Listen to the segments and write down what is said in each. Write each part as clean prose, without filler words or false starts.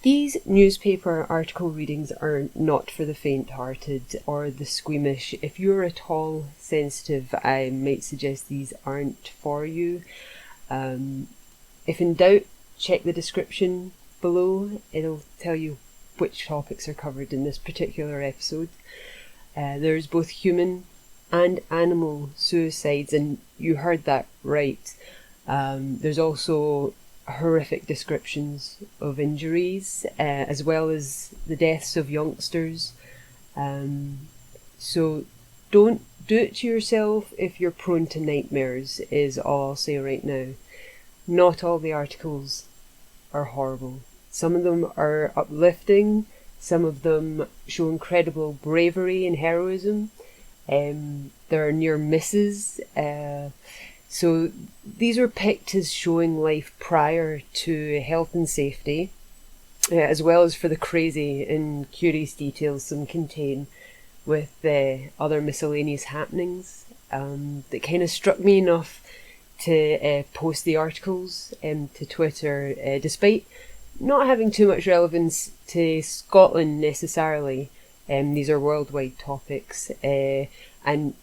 These newspaper article readings are not for the faint-hearted or the squeamish. If you're at all sensitive, I might suggest these aren't for you. If in doubt, check the description below. It'll tell you which topics are covered in this particular episode. There's both human and animal suicides, and you heard that right. There's also horrific descriptions of injuries, as well as the deaths of youngsters. So don't do it to yourself if you're prone to nightmares, is all I'll say right now. Not all the articles are horrible. Some of them are uplifting, some of them show incredible bravery and heroism. There are near misses. So these were picked as showing life prior to health and safety, as well as for the crazy and curious details some contain with other miscellaneous happenings that kind of struck me enough to post the articles to Twitter, despite not having too much relevance to Scotland necessarily. These are worldwide topics, and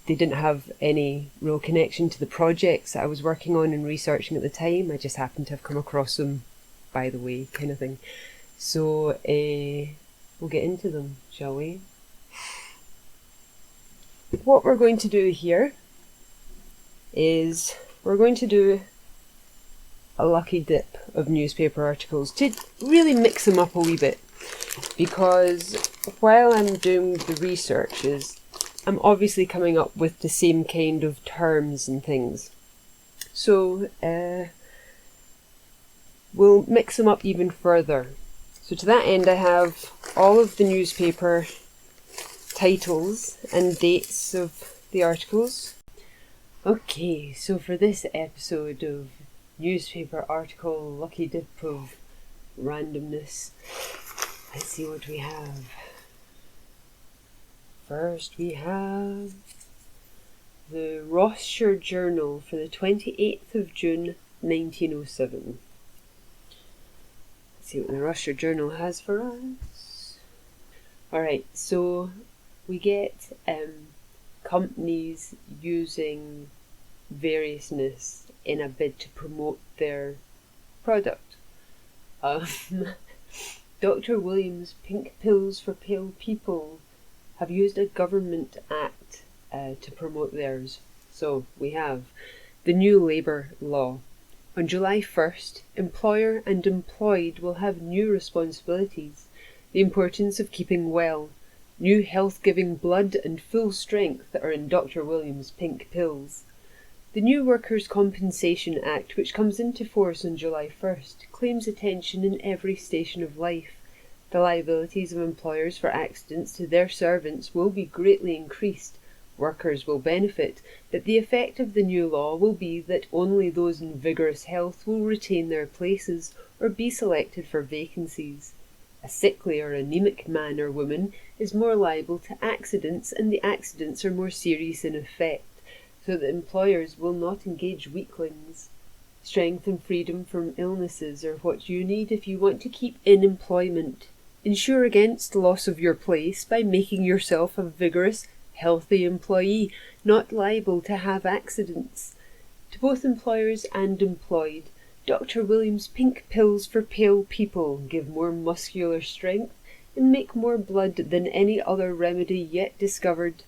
they didn't have any real connection to the projects I was working on and researching at the time. I just happened to have come across them by the way, kind of thing. So we'll get into them, shall we? What we're going to do here is we're going to do a lucky dip of newspaper articles to really mix them up a wee bit, because while I'm doing the researches, I'm obviously coming up with the same kind of terms and things. So we'll mix them up even further. So to that end, I have all of the newspaper titles and dates of the articles. Okay, so for this episode of newspaper article lucky dip of randomness, let's see what we have. First we have the Rossshire Journal for the 28th of June 1907. Let's see what the Rossshire Journal has for us. Alright, so we get companies using variousness in a bid to promote their product. Dr. Williams' Pink Pills for Pale People have used a government act to promote theirs. So we have the new labour law. On July 1st, employer and employed will have new responsibilities. The importance of keeping well. New health-giving blood and full strength are in Dr. Williams' Pink Pills. The new Workers' Compensation Act, which comes into force on July 1st, claims attention in every station of life. The liabilities of employers for accidents to their servants will be greatly increased. Workers will benefit, but the effect of the new law will be that only those in vigorous health will retain their places or be selected for vacancies. A sickly or anemic man or woman is more liable to accidents, and the accidents are more serious in effect, so that employers will not engage weaklings. Strength and freedom from illnesses are what you need if you want to keep in employment. Ensure against loss of your place by making yourself a vigorous, healthy employee, not liable to have accidents. To both employers and employed, Dr. Williams' Pink Pills for Pale People give more muscular strength and make more blood than any other remedy yet discovered.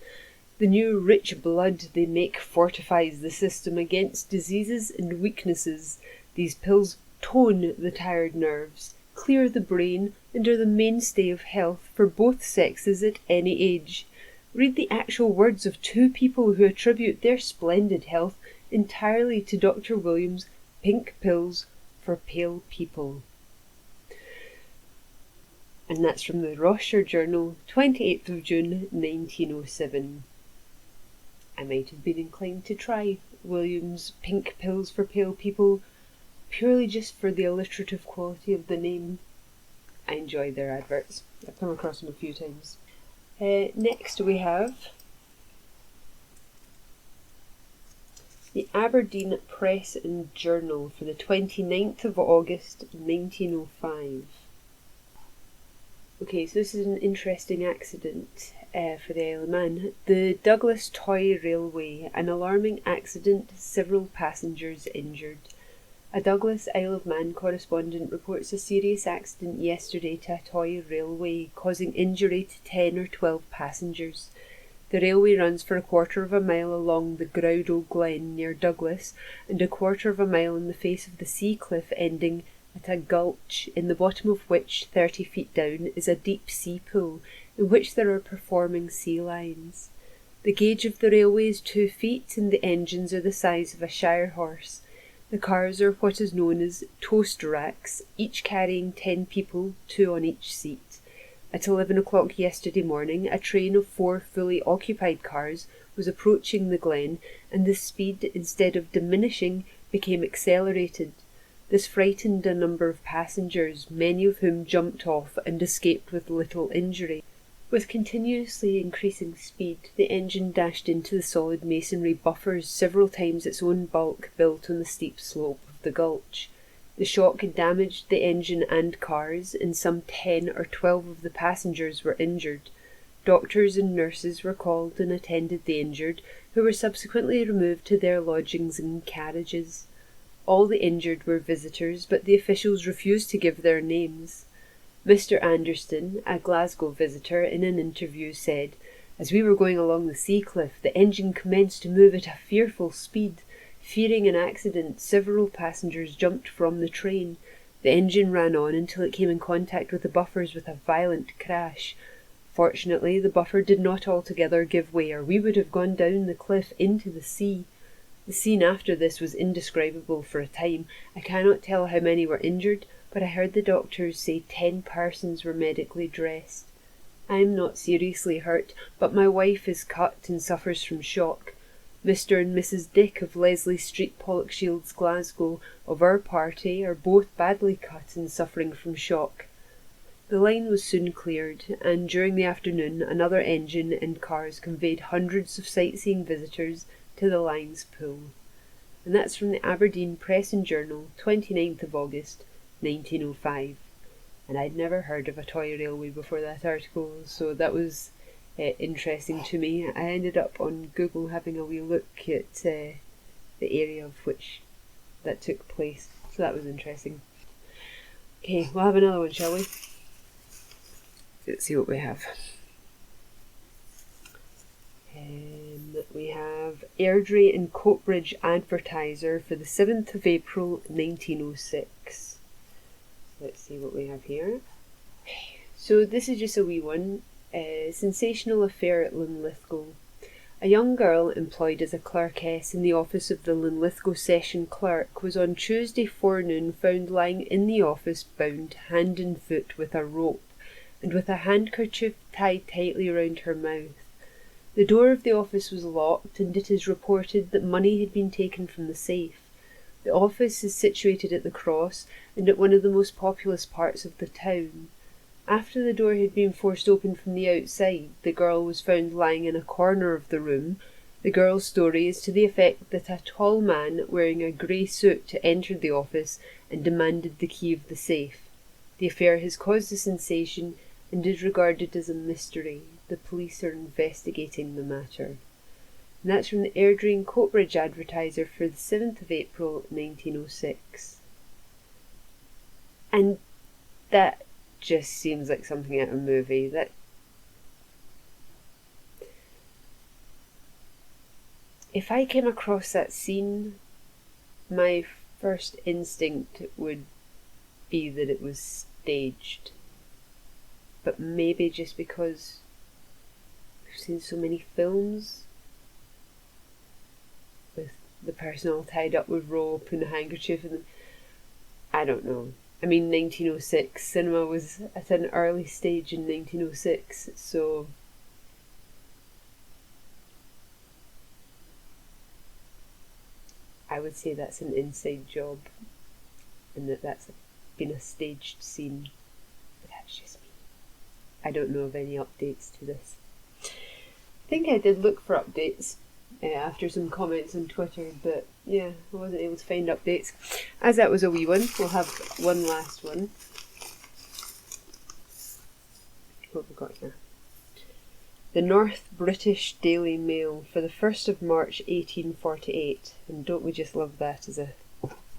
The new rich blood they make fortifies the system against diseases and weaknesses. These pills tone the tired nerves, clear the brain, and are the mainstay of health for both sexes at any age. Read the actual words of two people who attribute their splendid health entirely to Dr. Williams' Pink Pills for Pale People. And that's from the Rossshire Journal, 28th of June 1907. I might have been inclined to try Williams' Pink Pills for Pale People purely just for the alliterative quality of the name. I enjoy their adverts. I've come across them a few times. Next we have the Aberdeen Press and Journal for the 29th of August 1905. Okay, so this is an interesting accident for the Isle of Man. The Douglas Toy Railway, an alarming accident, several passengers injured. A Douglas Isle of Man correspondent reports a serious accident yesterday to a toy railway, causing injury to 10 or 12 passengers. The railway runs for a quarter of a mile along the Growdle Glen near Douglas, and a quarter of a mile in the face of the sea cliff, ending at a gulch, in the bottom of which, 30 feet down, is a deep sea pool, in which there are performing sea lions. The gauge of the railway is 2 feet, and the engines are the size of a shire horse. The cars are what is known as toast racks, each carrying 10 people, 2 on each seat. At 11 o'clock yesterday morning, a train of 4 fully occupied cars was approaching the glen, and the speed, instead of diminishing, became accelerated. This frightened a number of passengers, many of whom jumped off and escaped with little injury. With continuously increasing speed, the engine dashed into the solid masonry buffers, several times its own bulk, built on the steep slope of the gulch. The shock had damaged the engine and cars, and some 10 or 12 of the passengers were injured. Doctors and nurses were called and attended the injured, who were subsequently removed to their lodgings in carriages. All the injured were visitors, but the officials refused to give their names. Mr. Anderson, a Glasgow visitor, in an interview said, "As we were going along the sea cliff, the engine commenced to move at a fearful speed. Fearing an accident, several passengers jumped from the train. The engine ran on until it came in contact with the buffers with a violent crash. Fortunately, the buffer did not altogether give way, or we would have gone down the cliff into the sea. The scene after this was indescribable for a time. I cannot tell how many were injured, but I heard the doctors say 10 persons were medically dressed. I am not seriously hurt, but my wife is cut and suffers from shock. Mr. and Mrs. Dick of Leslie Street, Pollokshields, Glasgow, of our party, are both badly cut and suffering from shock." The line was soon cleared, and during the afternoon another engine and cars conveyed hundreds of sightseeing visitors to the line's pool. And that's from the Aberdeen Press and Journal, 29th of August, 1905. And I'd never heard of a toy railway before that article, so that was interesting to me. I ended up on Google having a wee look at the area of which that took place, so that was interesting. Okay, we'll have another one, shall we? Let's see what we have. We have Airdrie and Coatbridge advertiser for the 7th of April 1906. Let's see what we have here. So this is just a wee one. Sensational affair at Linlithgow. A young girl employed as a clerkess in the office of the Linlithgow session clerk was on Tuesday forenoon found lying in the office bound hand and foot with a rope, and with a handkerchief tied tightly round her mouth. The door of the office was locked, and it is reported that money had been taken from the safe. The office is situated at the Cross, and at one of the most populous parts of the town. After the door had been forced open from the outside, the girl was found lying in a corner of the room. The girl's story is to the effect that a tall man wearing a grey suit entered the office and demanded the key of the safe. The affair has caused a sensation and is regarded as a mystery. The police are investigating the matter. And that's from the Airdrie and Coatbridge advertiser for the 7th of April 1906. And that just seems like something out of a movie. That if I came across that scene, my first instinct would be that it was staged. But maybe just because we've seen so many films with the person all tied up with rope and a handkerchief, and I don't know. I mean, 1906, cinema was at an early stage in 1906, so I would say that's an inside job, and that's been a staged scene. But that's just me. I don't know of any updates to this. I think I did look for updates after some comments on Twitter, but yeah, I wasn't able to find updates. As that was a wee one, we'll have one last one. what have we got here? The North British Daily Mail for the 1st of March 1848. And don't we just love that as a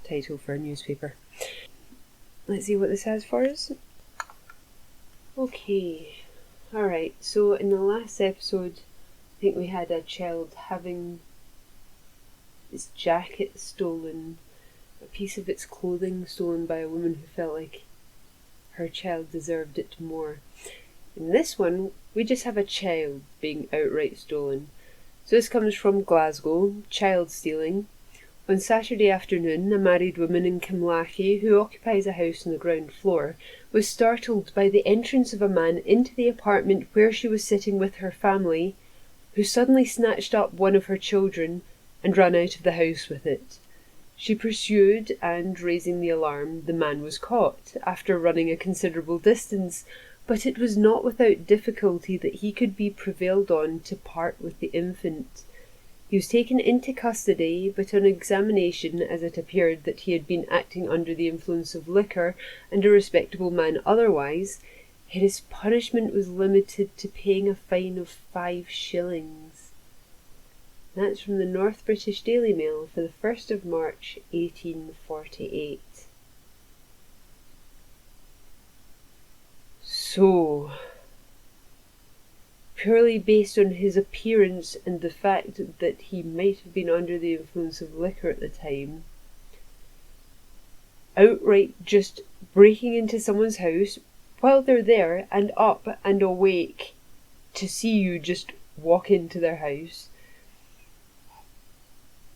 title for a newspaper? Let's see what this has for us. Okay, alright, so in the last episode, I think we had a child having its jacket stolen, a piece of its clothing stolen by a woman who felt like her child deserved it more. In this one, we just have a child being outright stolen. So this comes from Glasgow, child stealing. On Saturday afternoon, a married woman in Kimlachie, who occupies a house on the ground floor, was startled by the entrance of a man into the apartment where she was sitting with her family, who suddenly snatched up one of her children and ran out of the house with it. She pursued, and, raising the alarm, the man was caught, after running a considerable distance, but it was not without difficulty that he could be prevailed on to part with the infant. He was taken into custody, but on examination, as it appeared that he had been acting under the influence of liquor, and a respectable man otherwise, his punishment was limited to paying a fine of 5 shillings. That's from the North British Daily Mail for the 1st of March 1848. So, purely based on his appearance and the fact that he might have been under the influence of liquor at the time, outright just breaking into someone's house while they're there and up and awake to see you just walk into their house,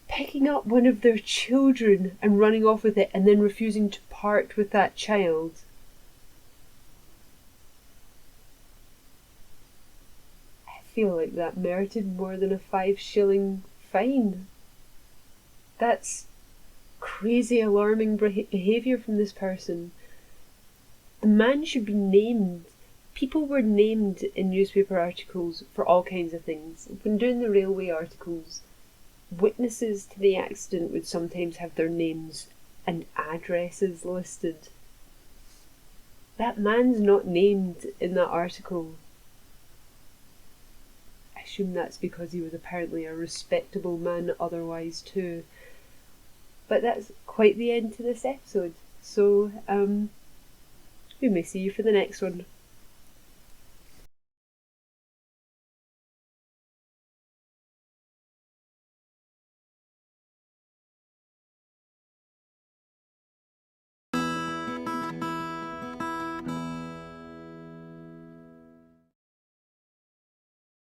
picking up one of their children and running off with it, and then refusing to part with that child. I feel like that merited more than a 5 shilling fine. That's crazy alarming behaviour from this person. The man should be named. People were named in newspaper articles for all kinds of things. When doing the railway articles, witnesses to the accident would sometimes have their names and addresses listed. That man's not named in that article. I assume that's because he was apparently a respectable man otherwise too. But that's quite the end to this episode. So, we may see you for the next one.